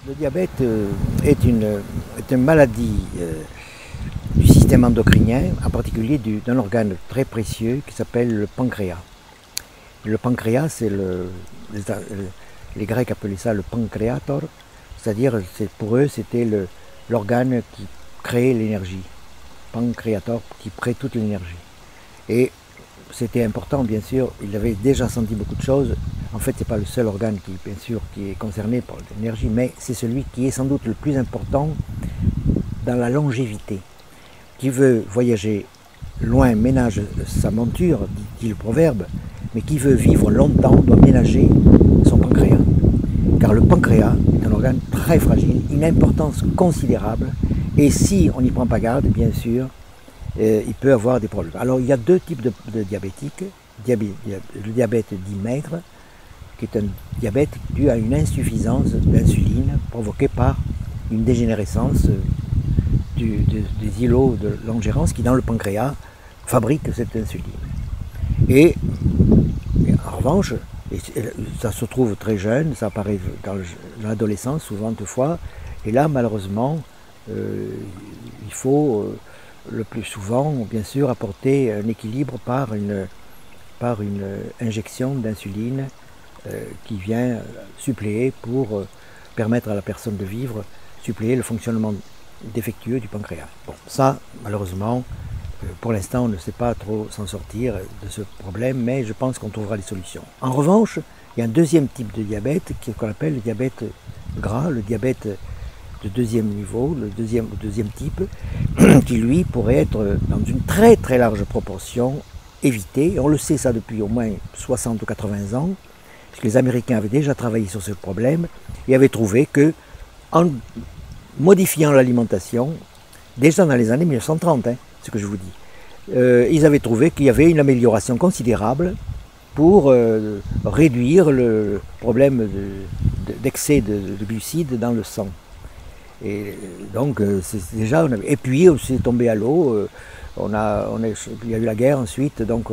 Le diabète est une maladie du système endocrinien, en particulier d'un organe très précieux qui s'appelle le pancréas. Le pancréas, les Grecs appelaient ça le pancréator, c'est-à-dire pour eux c'était l'organe qui créait l'énergie. Pancréator qui crée toute l'énergie. Et c'était important, bien sûr, il avait déjà senti beaucoup de choses. En fait, ce n'est pas le seul organe qui, bien sûr, qui est concerné par l'énergie, mais c'est celui qui est sans doute le plus important dans la longévité. Qui veut voyager loin ménage sa monture, dit le proverbe, mais qui veut vivre longtemps doit ménager son pancréas. Car le pancréas est un organe très fragile, une importance considérable, et si on n'y prend pas garde, bien sûr, il peut avoir des problèmes. Alors il y a deux types de diabétiques. Le diabète dit maigre, qui est un diabète dû à une insuffisance d'insuline provoquée par une dégénérescence des îlots de Langerhans qui dans le pancréas fabriquent cette insuline. Et en revanche, ça se trouve très jeune, ça apparaît dans l'adolescence souvent de fois, et là malheureusement il faut le plus souvent, bien sûr, apporter un équilibre par une injection d'insuline qui vient suppléer pour permettre à la personne de vivre, suppléer le fonctionnement défectueux du pancréas. Bon, ça, malheureusement, pour l'instant, on ne sait pas trop s'en sortir de ce problème, mais je pense qu'on trouvera des solutions. En revanche, il y a un deuxième type de diabète qu'on appelle le diabète gras, le diabète de deuxième niveau, le deuxième type, qui lui pourrait être dans une très très large proportion évité. On le sait ça depuis au moins 60 ou 80 ans, puisque les Américains avaient déjà travaillé sur ce problème et avaient trouvé que en modifiant l'alimentation, déjà dans les années 1930, ce que je vous dis, ils avaient trouvé qu'il y avait une amélioration considérable pour réduire le problème d'excès de glucides dans le sang. Et donc, déjà, et puis on s'est tombé à l'eau, il y a eu la guerre ensuite, donc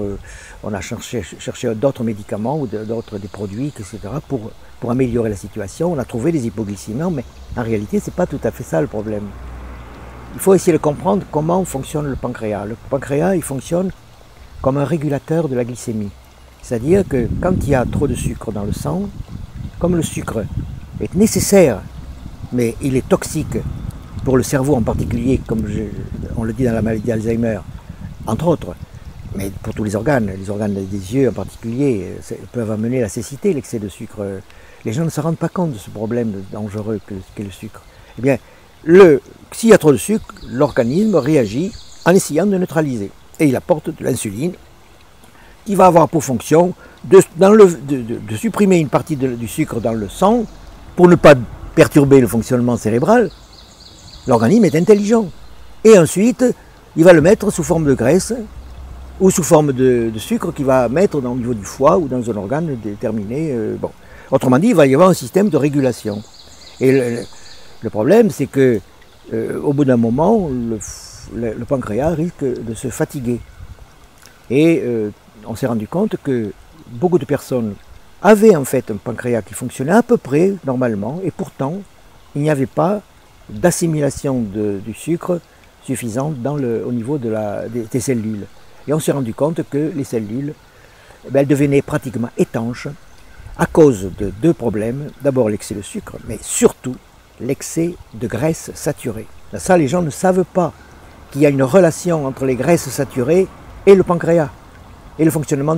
on a cherché d'autres médicaments ou des produits, etc., pour améliorer la situation. On a trouvé des hypoglycémiants, mais en réalité, ce n'est pas tout à fait ça le problème. Il faut essayer de comprendre comment fonctionne le pancréas. Le pancréas, il fonctionne comme un régulateur de la glycémie. C'est-à-dire que quand il y a trop de sucre dans le sang, comme le sucre est nécessaire, mais il est toxique pour le cerveau en particulier, comme on le dit dans la maladie d'Alzheimer, entre autres, mais pour tous les organes des yeux en particulier, peuvent amener la cécité, l'excès de sucre. Les gens ne se rendent pas compte de ce problème dangereux qu'est le sucre. Eh bien, s'il y a trop de sucre, l'organisme réagit en essayant de neutraliser. Et il apporte de l'insuline qui va avoir pour fonction de supprimer une partie du sucre dans le sang pour ne pas perturber le fonctionnement cérébral. L'organisme est intelligent. Et ensuite, il va le mettre sous forme de graisse ou sous forme de sucre qu'il va mettre au niveau du foie ou dans un organe déterminé. Bon. Autrement dit, il va y avoir un système de régulation. Et le problème, c'est que au bout d'un moment, le pancréas risque de se fatiguer. Et on s'est rendu compte que beaucoup de personnes avaient en fait un pancréas qui fonctionnait à peu près normalement, et pourtant, il n'y avait pas d'assimilation du sucre suffisante au niveau des cellules. Et on s'est rendu compte que les cellules, elles devenaient pratiquement étanches à cause de deux problèmes. D'abord l'excès de sucre, mais surtout l'excès de graisses saturées. Ça, les gens ne savent pas qu'il y a une relation entre les graisses saturées et le pancréas, et le fonctionnement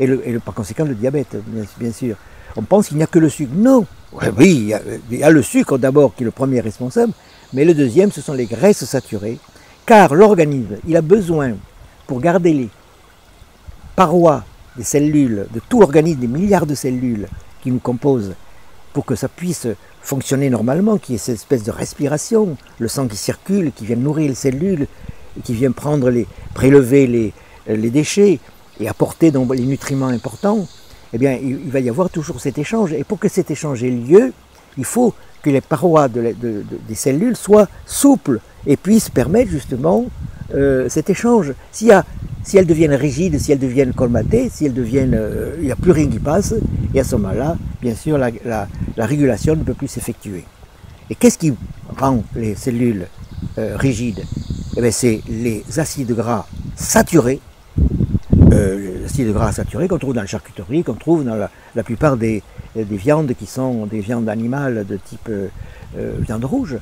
et par conséquent le diabète, bien sûr. On pense qu'il n'y a que le sucre. Non, oui, il y a le sucre d'abord qui est le premier responsable, mais le deuxième, ce sont les graisses saturées, car l'organisme, il a besoin, pour garder les parois des cellules, de tout l'organisme, des milliards de cellules qui nous composent, pour que ça puisse fonctionner normalement, qu'il y ait cette espèce de respiration, le sang qui circule, qui vient nourrir les cellules, qui vient prélever les déchets et apporter donc les nutriments importants, eh bien, il va y avoir toujours cet échange. Et pour que cet échange ait lieu, il faut que les parois des cellules soient souples et puissent permettre justement cet échange. Si elles deviennent rigides, si elles deviennent colmatées, si elles deviennent, il n'y a plus rien qui passe, et à ce moment-là, bien sûr, la régulation ne peut plus s'effectuer. Et qu'est-ce qui rend les cellules rigides? Eh bien, c'est les acides gras saturés, qu'on trouve dans la charcuterie, qu'on trouve dans la plupart des viandes qui sont des viandes animales de type viande rouge.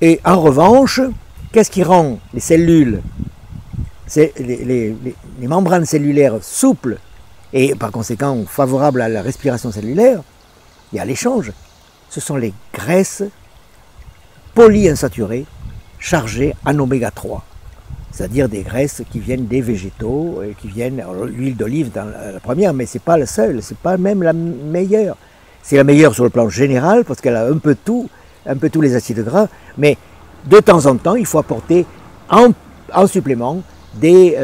Et en revanche, qu'est-ce qui rend les cellules, les membranes cellulaires souples et par conséquent favorables à la respiration cellulaire et à l'échange? Ce sont les graisses polyinsaturées chargées en oméga 3. C'est-à-dire des graisses qui viennent des végétaux, et qui viennent, l'huile d'olive dans la première, mais ce n'est pas la seule, ce n'est pas même la meilleure. C'est la meilleure sur le plan général, parce qu'elle a un peu tous les acides gras, mais de temps en temps, il faut apporter en supplément des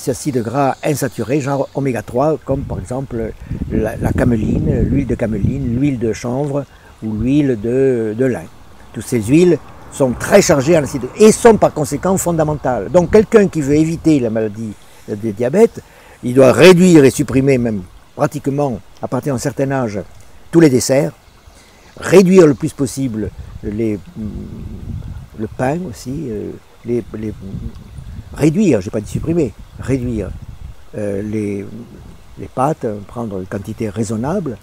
acides gras insaturés, genre oméga 3, comme par exemple la cameline, l'huile de cameline, l'huile de chanvre ou l'huile de lin. Toutes ces huiles sont très chargées en acides et sont par conséquent fondamentales. Donc quelqu'un qui veut éviter la maladie du diabète, il doit réduire et supprimer même pratiquement à partir d'un certain âge tous les desserts, réduire le plus possible le pain aussi, réduire, je n'ai pas dit supprimer, réduire les pâtes, prendre une quantité raisonnable,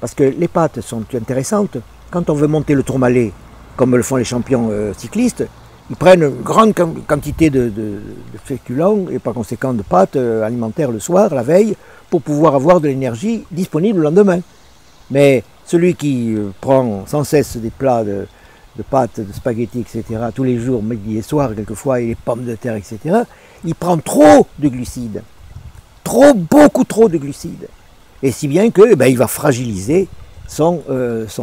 parce que les pâtes sont intéressantes. Quand on veut monter le Tourmalet, comme le font les champions cyclistes, ils prennent une grande quantité de féculents et par conséquent de pâtes alimentaires le soir, la veille, pour pouvoir avoir de l'énergie disponible le lendemain. Mais celui qui prend sans cesse des plats de pâtes, de spaghettis, etc., tous les jours, midi et soir, quelquefois, et les pommes de terre, etc., il prend trop de glucides. Beaucoup trop de glucides. Et si bien que, il va fragiliser son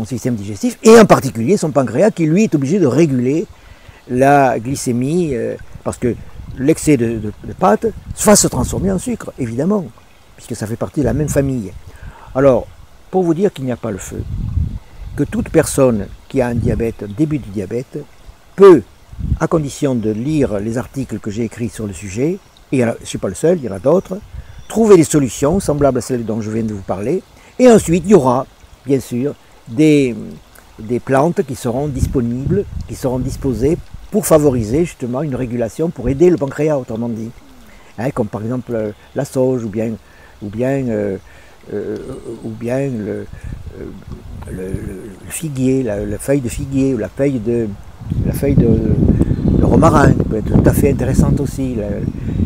système digestif, et en particulier son pancréas, qui lui est obligé de réguler la glycémie, parce que l'excès de pâtes va se transformer en sucre, évidemment, puisque ça fait partie de la même famille. Alors, pour vous dire qu'il n'y a pas le feu, que toute personne qui a un diabète, un début du diabète, peut, à condition de lire les articles que j'ai écrits sur le sujet, et je ne suis pas le seul, il y en a d'autres, trouver des solutions semblables à celles dont je viens de vous parler, et ensuite il y aura, bien sûr, des plantes qui seront disponibles, qui seront disposées pour favoriser justement une régulation, pour aider le pancréas, autrement dit. Hein, comme par exemple la sauge, ou bien le figuier, la feuille de figuier, ou la feuille de romarin, qui peut être tout à fait intéressante aussi.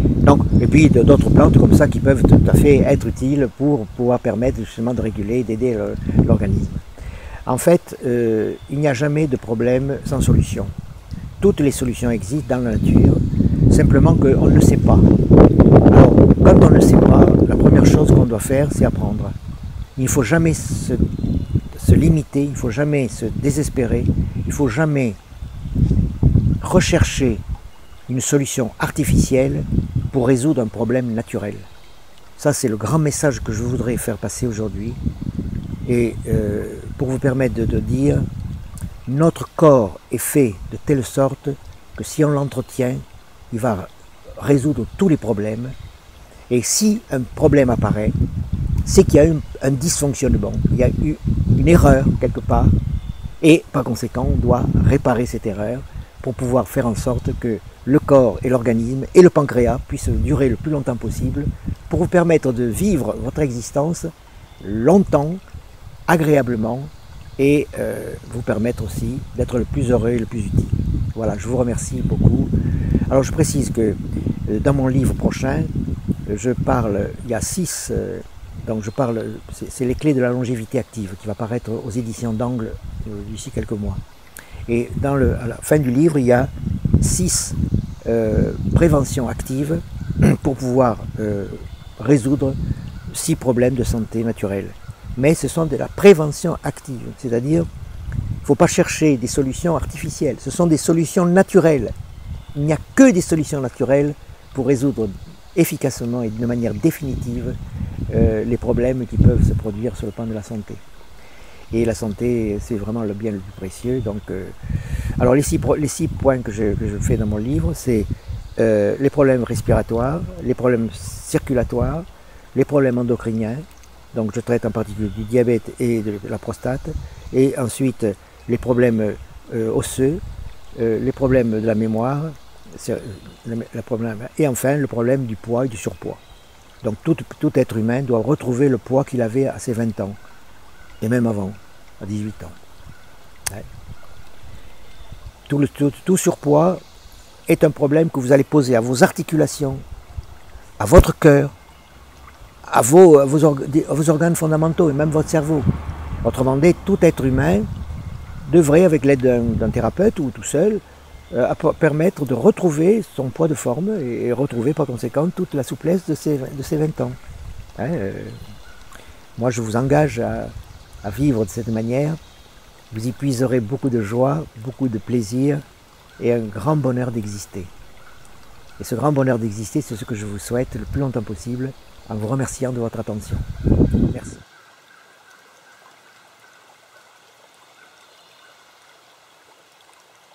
Donc, et puis d'autres plantes comme ça qui peuvent tout à fait être utiles pour pouvoir permettre justement de réguler, d'aider l'organisme. En fait, il n'y a jamais de problème sans solution. Toutes les solutions existent dans la nature, simplement qu'on ne le sait pas. Alors, quand on ne le sait pas, la première chose qu'on doit faire, c'est apprendre. Il ne faut jamais se limiter, il ne faut jamais se désespérer, il ne faut jamais rechercher une solution artificielle pour résoudre un problème naturel. Ça, c'est le grand message que je voudrais faire passer aujourd'hui. Et pour vous permettre de dire, notre corps est fait de telle sorte que si on l'entretient, il va résoudre tous les problèmes. Et si un problème apparaît, c'est qu'il y a eu un dysfonctionnement, il y a eu une erreur quelque part, et par conséquent, on doit réparer cette erreur pour pouvoir faire en sorte que le corps et l'organisme et le pancréas puissent durer le plus longtemps possible pour vous permettre de vivre votre existence longtemps, agréablement, et vous permettre aussi d'être le plus heureux et le plus utile. Voilà, je vous remercie beaucoup. Alors je précise que dans mon livre prochain, je parle, il y a 6, donc je parle, c'est les clés de la longévité active qui va paraître aux éditions d'Angle d'ici quelques mois. Et à la fin du livre, il y a 6 préventions actives pour pouvoir résoudre 6 problèmes de santé naturelle. Mais ce sont de la prévention active, c'est-à-dire il ne faut pas chercher des solutions artificielles, ce sont des solutions naturelles. Il n'y a que des solutions naturelles pour résoudre efficacement et d'une manière définitive les problèmes qui peuvent se produire sur le plan de la santé. Et la santé, c'est vraiment le bien le plus précieux. Donc, alors les 6 points que je fais dans mon livre, c'est les problèmes respiratoires, les problèmes circulatoires, les problèmes endocriniens, Donc je traite en particulier du diabète et de la prostate, et ensuite les problèmes osseux, les problèmes de la mémoire, et enfin le problème du poids et du surpoids. Donc tout être humain doit retrouver le poids qu'il avait à ses 20 ans, et même avant, à 18 ans. Ouais. Tout surpoids est un problème que vous allez poser à vos articulations, à votre cœur, à vos organes fondamentaux et même votre cerveau. Autrement dit, tout être humain devrait, avec l'aide d'un thérapeute ou tout seul, permettre de retrouver son poids de forme et retrouver par conséquent toute la souplesse de ses 20 ans. Hein, moi, je vous engage à vivre de cette manière. Vous y puiserez beaucoup de joie, beaucoup de plaisir et un grand bonheur d'exister. Et ce grand bonheur d'exister, c'est ce que je vous souhaite le plus longtemps possible, en vous remerciant de votre attention.